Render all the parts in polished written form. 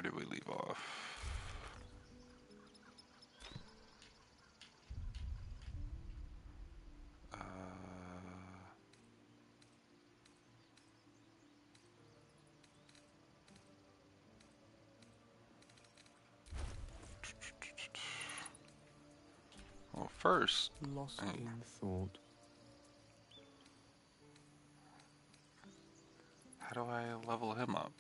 Where did we leave off? Well, first, Lost in thought. how do I level him up?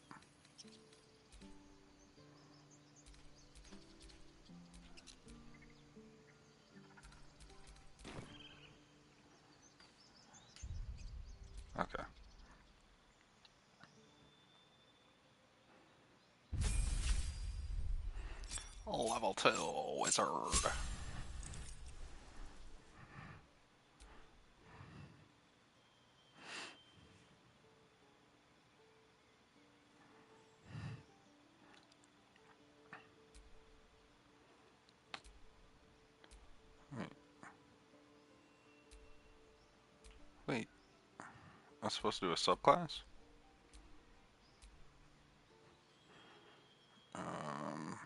Okay. Level 2 wizard. Wait, I'm supposed to do a subclass? Um,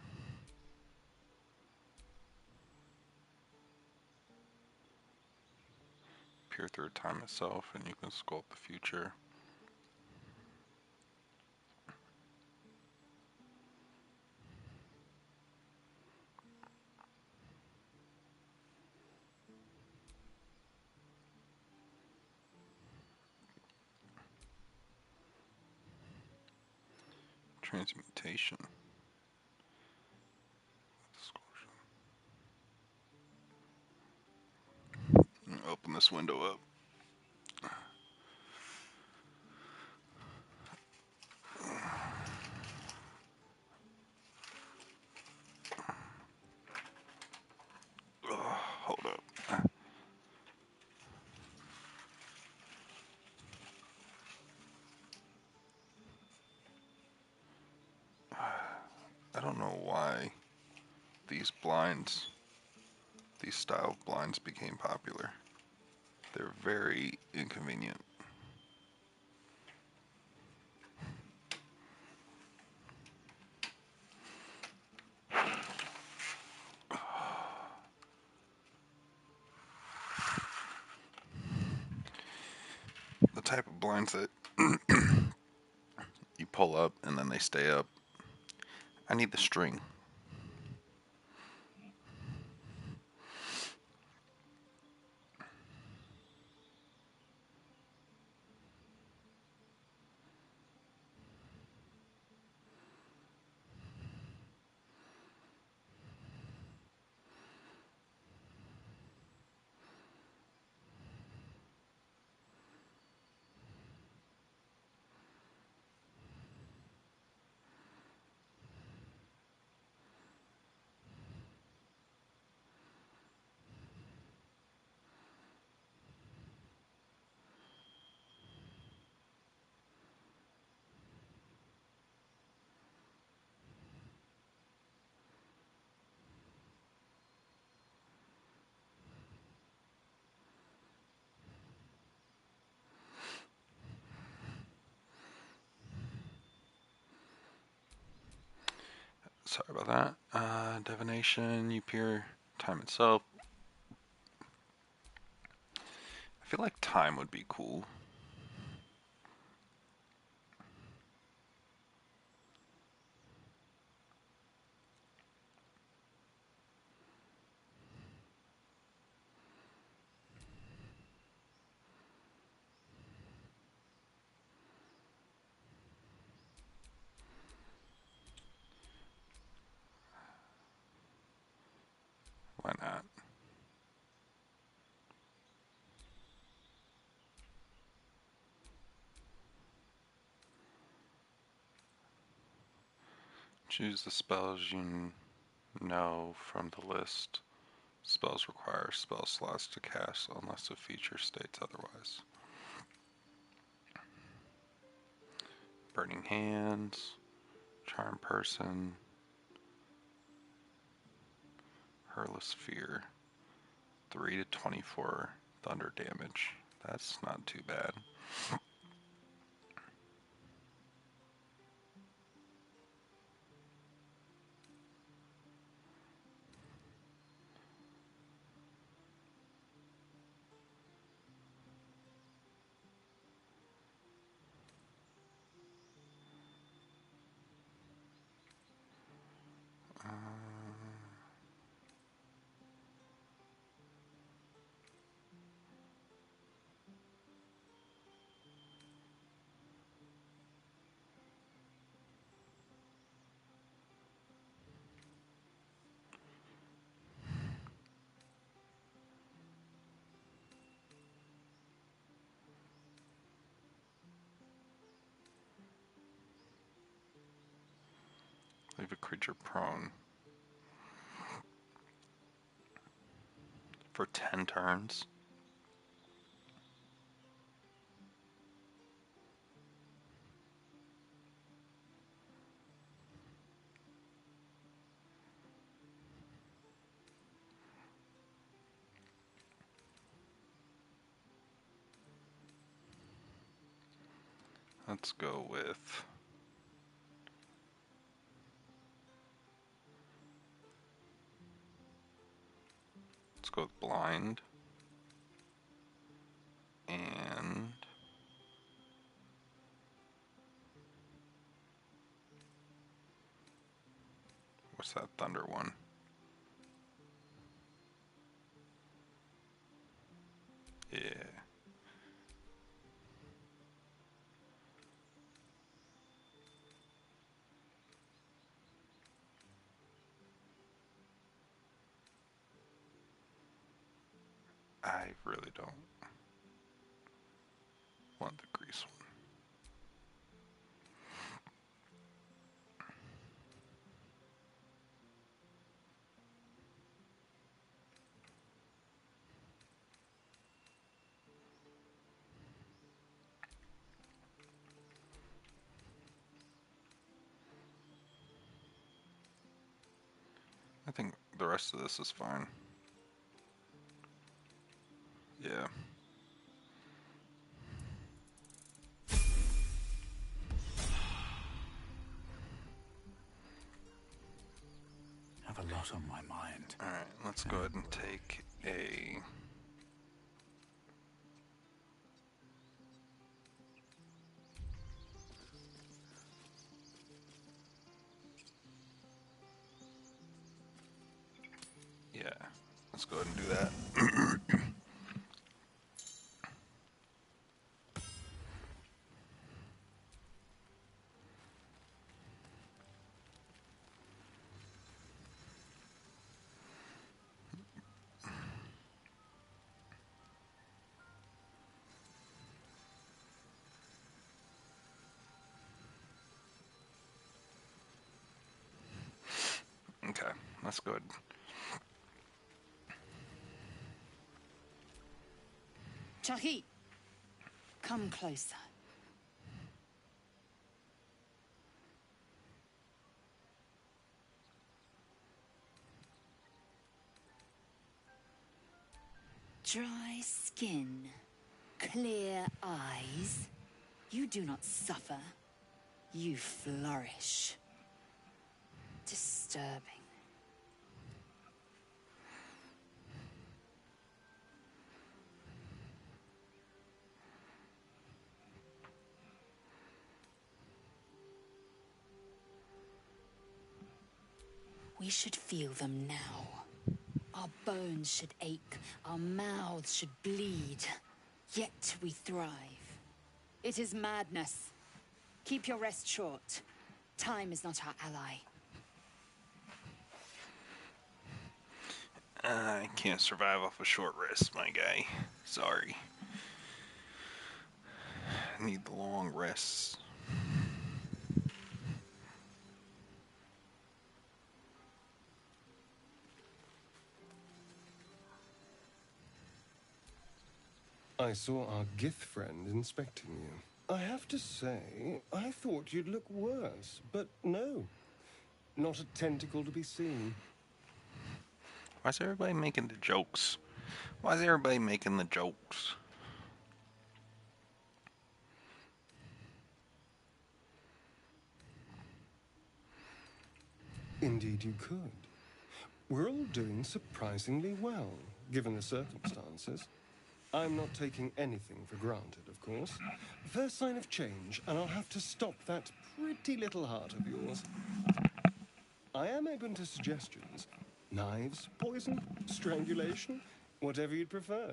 Peer through time itself, and you can sculpt the future. Transmutation. Open this window up. Hold up. I don't know why these blinds, these style of blinds became popular. They're very inconvenient. The type of blinds that you pull up and then they stay up. I need the string. Sorry about that. Divination, you peer time itself. I feel like time would be cool. Why not? Choose the spells you know from the list. Spells require spell slots to cast unless the feature states otherwise. Burning Hands, Charm Person, Hurless Fear, 3 to 24 thunder damage. That's not too bad. Leave a creature prone. For 10 turns? Let's go with... Let's go with blind. And... What's that thunder one? Yeah. I really don't want the grease one. I think the rest of this is fine. Yeah. I have a lot on my mind. Alright, let's go ahead and take a... Yeah, let's go ahead and do that. Okay, that's good. Chucky, come closer. Dry skin, clear eyes. You do not suffer. You flourish. Disturbing. We should feel them now. Our bones should ache, our mouths should bleed. Yet we thrive. It is madness. Keep your rest short. Time is not our ally. I can't survive off a short rest, my guy. Sorry. I need the long rests. I saw our Gith friend inspecting you. I have to say, I thought you'd look worse, but no. Not a tentacle to be seen. Why is everybody making the jokes? Why is everybody making the jokes? Indeed you could. We're all doing surprisingly well, given the circumstances. I'm not taking anything for granted, of course. First sign of change, and I'll have to stop that pretty little heart of yours. I am open to suggestions. Knives, poison, strangulation, whatever you'd prefer.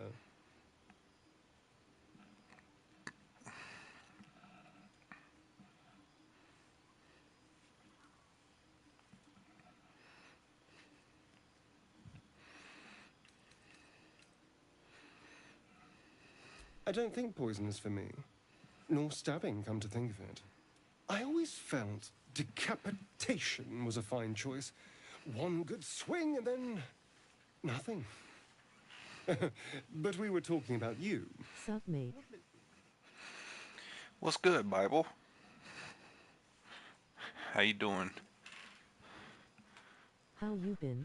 I don't think poison is for me. Nor stabbing, come to think of it. I always felt decapitation was a fine choice. One good swing and then nothing. But we were talking about you. Sup, mate? What's good, Bible? How you doing? How you been?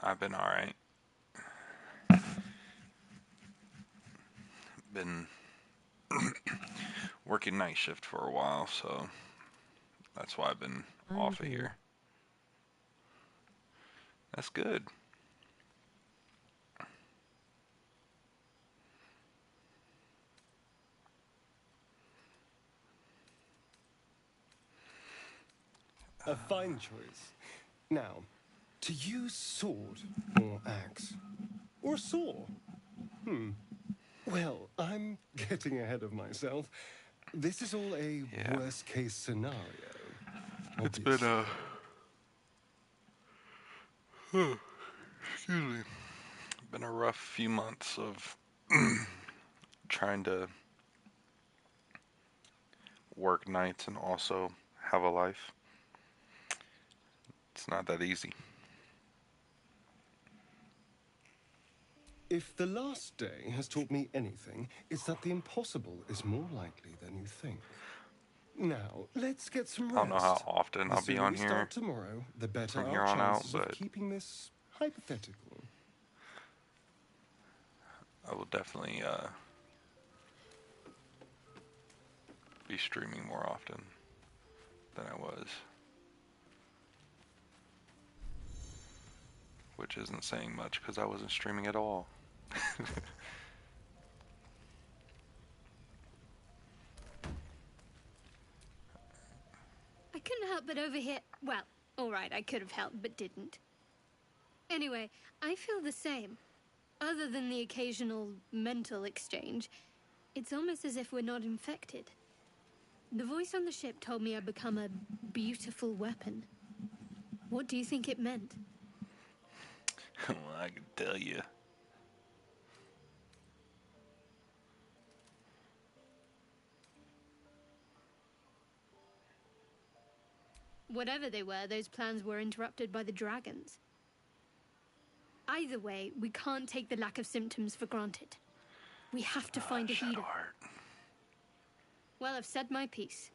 I've been alright. Been working night shift for a while, so that's why I've been I'm off of good. here. That's good. A fine choice. Now, to use sword or axe or saw. Well, I'm getting ahead of myself. This is all a Yeah. worst case scenario. It's been excuse me. Been a rough few months of trying to work nights and also have a life. It's not that easy. If the last day has taught me anything, it's that the impossible is more likely than you think. Now, let's get some rest. I don't know how often The I'll be sooner on we here start tomorrow, the better from our here on out, chances of but keeping this hypothetical. I will definitely be streaming more often than I was. Which isn't saying much because I wasn't streaming at all. I couldn't help but overhear. Well, alright, I could have helped, but didn't. Anyway, I feel the same. Other than the occasional mental exchange, it's almost as if we're not infected. The voice on the ship told me I'd become a beautiful weapon. What do you think it meant? Well, I can tell you. Whatever they were, those plans were interrupted by the dragons. Either way, we can't take the lack of symptoms for granted. We have to find a healer. Shadowheart. Well, I've said my piece.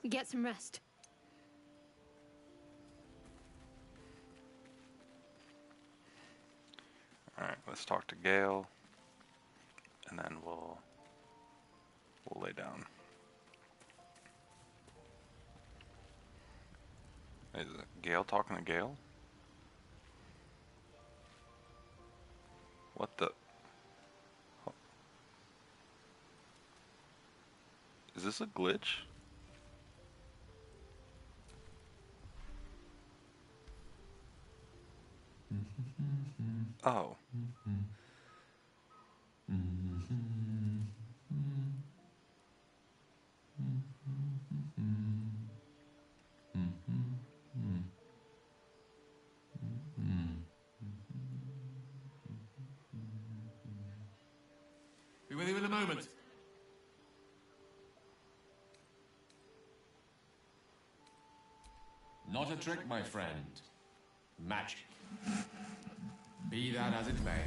Get some rest. Alright, let's talk to Gale. And then we'll lay down. Is it Gale talking to Gale? What the? Is this a glitch? Oh. Be with you in a moment. Not a trick, my friend. Magic. Be that as it may.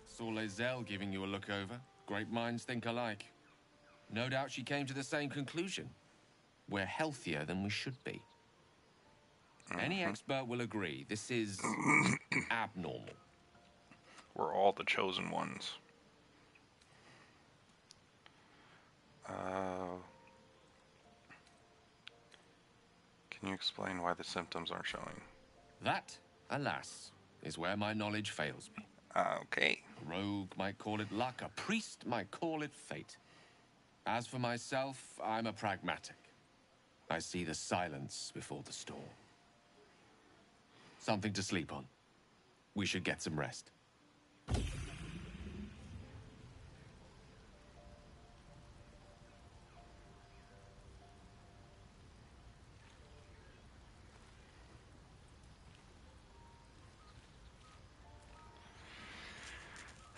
Saw Lae'zel giving you a look over. Great minds think alike. No doubt she came to the same conclusion. We're healthier than we should be. Any expert will agree this is abnormal. We're all the chosen ones. Can you explain why the symptoms aren't showing? That, alas, is where my knowledge fails me. Okay. A rogue might call it luck, a priest might call it fate. As for myself, I'm a pragmatic. I see the silence before the storm. Something to sleep on. We should get some rest.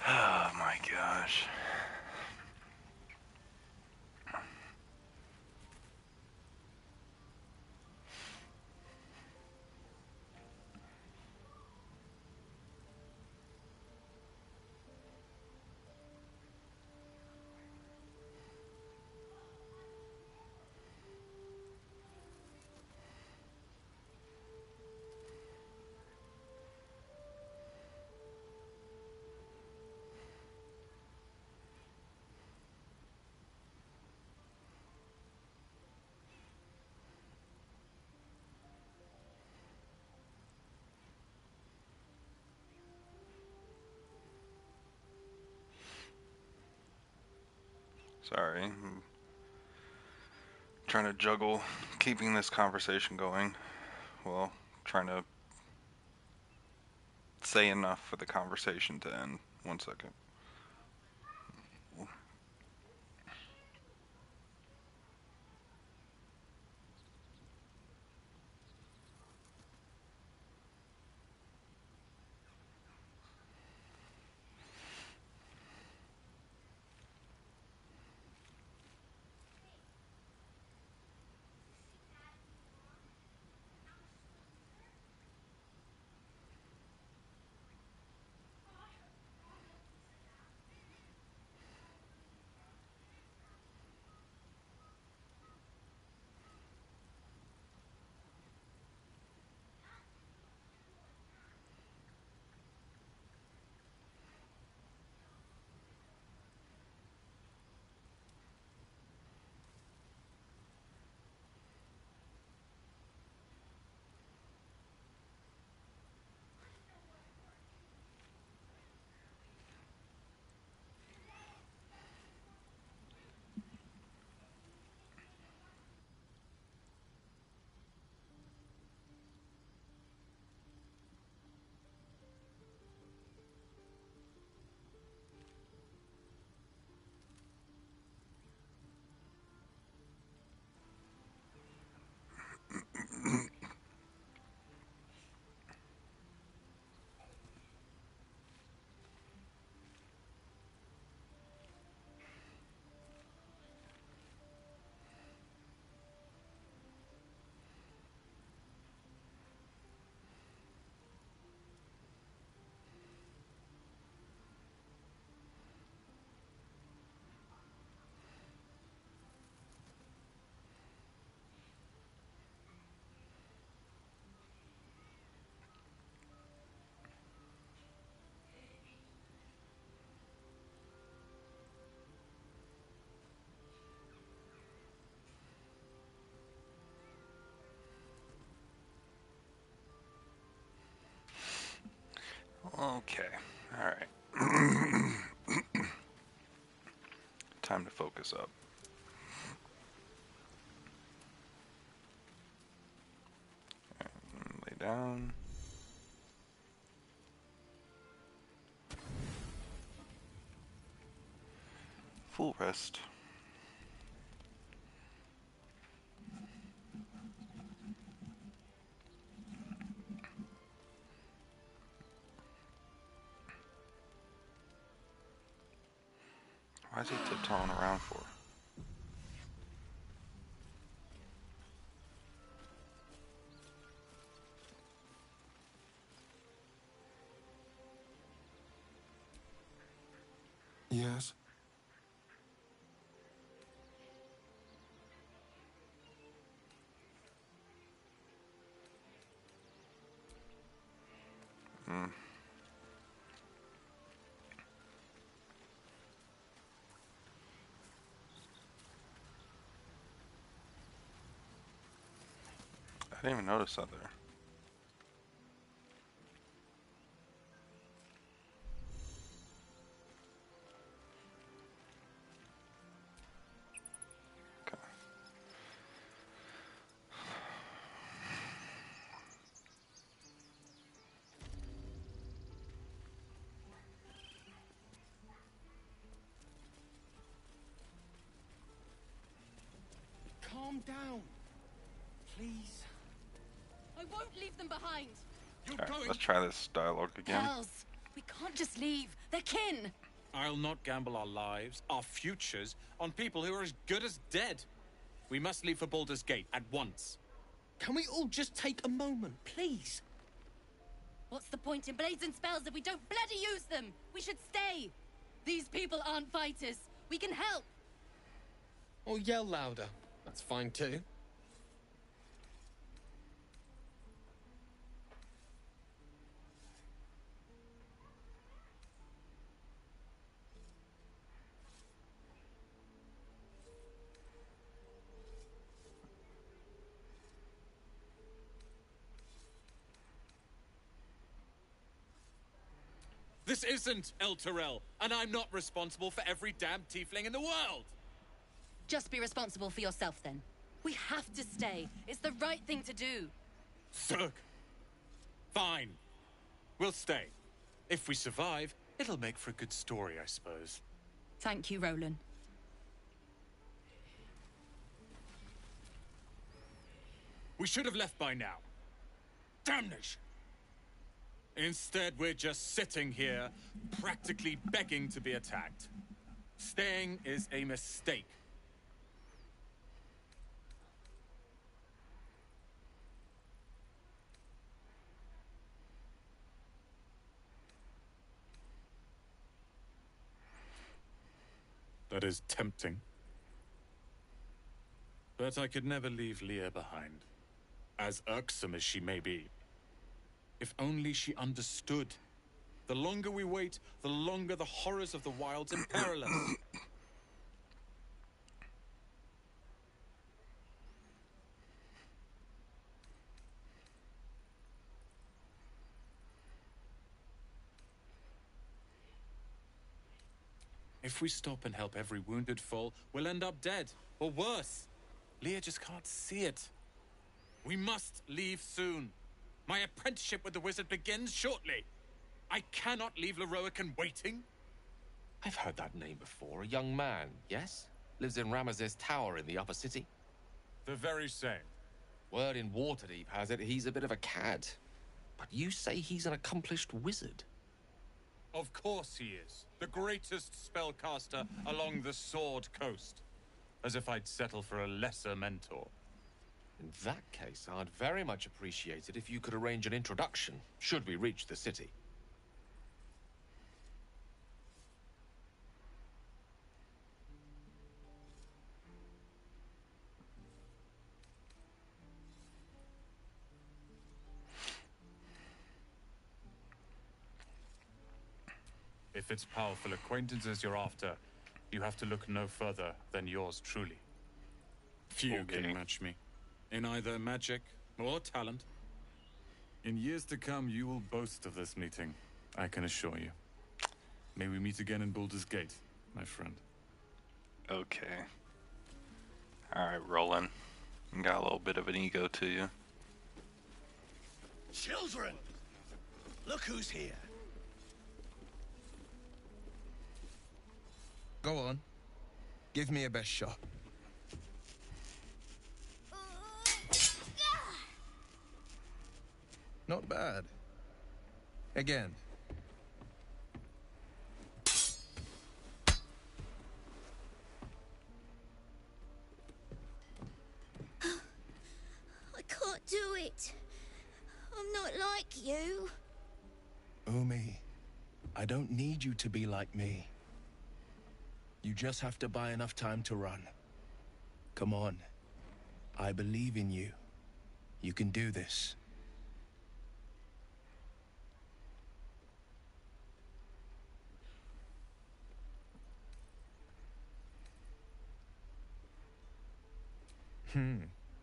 Oh my gosh. Sorry. I'm trying to juggle keeping this conversation going. Well, trying to say enough for the conversation to end. 1 second. Okay. Alright. Time to focus up. Lay down. Full rest. Why is he tiptoeing around for? Yes? Mm. I didn't even notice that there. Okay. Calm down. Please. I won't leave them behind. You're Alright, going. let's try this dialogue again. Hells, we can't just leave. They're kin. I'll not gamble our lives, our futures, on people who are as good as dead. We must leave for Baldur's Gate at once. Can we all just take a moment, please? What's the point in blades and spells if we don't bloody use them? We should stay. These people aren't fighters. We can help. Or yell louder. That's fine too. This isn't El Terrell, and I'm not responsible for every damn tiefling in the world. Just be responsible for yourself, then. We have to stay. It's the right thing to do. Zerg! Fine. We'll stay. If we survive, it'll make for a good story, I suppose. Thank you, Roland. We should have left by now. Damnation! Instead, we're just sitting here, practically begging to be attacked. Staying is a mistake. That is tempting. But I could never leave Leah behind, as irksome as she may be. If only she understood. The longer we wait, the longer the horrors of the wilds imperil us. If we stop and help every wounded foal, we'll end up dead, or worse. Leah just can't see it. We must leave soon. My apprenticeship with the wizard begins shortly. I cannot leave Leroican waiting. I've heard that name before. A young man, yes? Lives in Ramesses Tower in the upper city. The very same. Word in Waterdeep has it he's a bit of a cad. But you say he's an accomplished wizard. Of course he is. The greatest spellcaster along the Sword Coast. As if I'd settle for a lesser mentor. In that case, I'd very much appreciate it if you could arrange an introduction, should we reach the city. If it's powerful acquaintances you're after, you have to look no further than yours truly. Few can match me, in either magic or talent. In years to come, you will boast of this meeting, I can assure you. May we meet again in Baldur's Gate, my friend. Okay. Alright, Roland. You got a little bit of an ego to you. Children! Look who's here. Go on. Give me a best shot. Not bad. Again. I can't do it. I'm not like you. Umi, I don't need you to be like me. You just have to buy enough time to run. Come on. I believe in you. You can do this.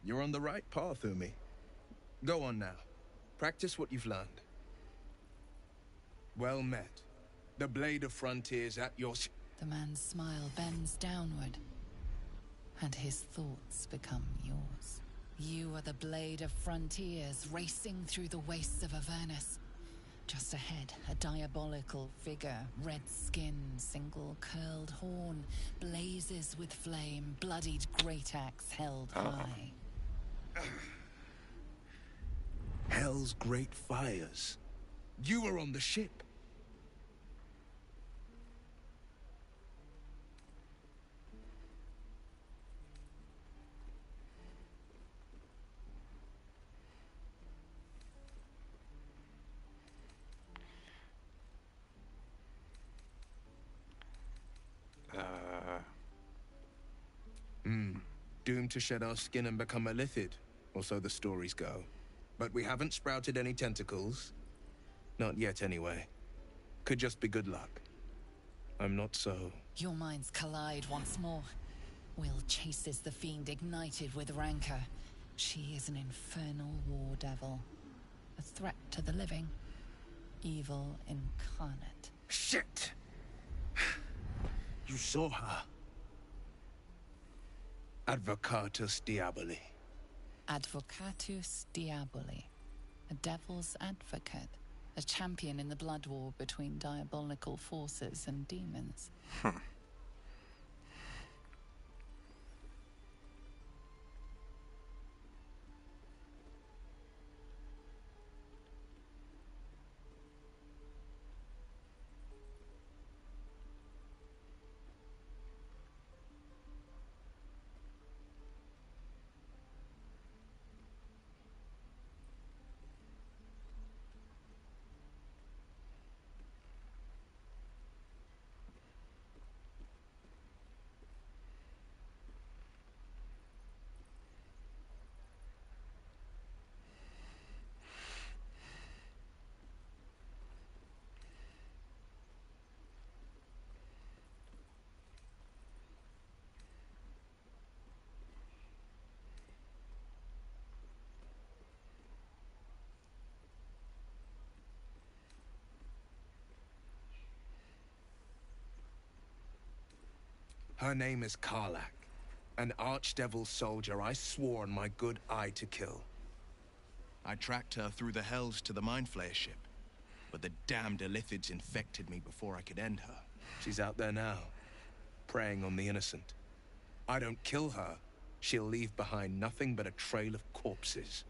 You're on the right path, Umi. Go on now. Practice what you've learned. Well met. The Blade of Frontiers at your... The man's smile bends downward, and his thoughts become yours. You are the Blade of Frontiers, racing through the wastes of Avernus. Just ahead, a diabolical figure, red skin, single curled horn, blazes with flame, bloodied great axe held high. Hell's great fires. You were on the ship. Doomed to shed our skin and become a lithid, or so the stories go. But we haven't sprouted any tentacles. Not yet, anyway. Could just be good luck. I'm not so... Your minds collide once more. Will chases the fiend ignited with rancor. She is an infernal war devil. A threat to the living. Evil incarnate. Shit! You saw her. Advocatus Diaboli. Advocatus Diaboli. A devil's advocate. A champion in the blood war between diabolical forces and demons. Her name is Karlak, an archdevil soldier I swore on my good eye to kill. I tracked her through the hells to the Mind Flayer ship, but the damned Illithids infected me before I could end her. She's out there now, preying on the innocent. I don't kill her, she'll leave behind nothing but a trail of corpses.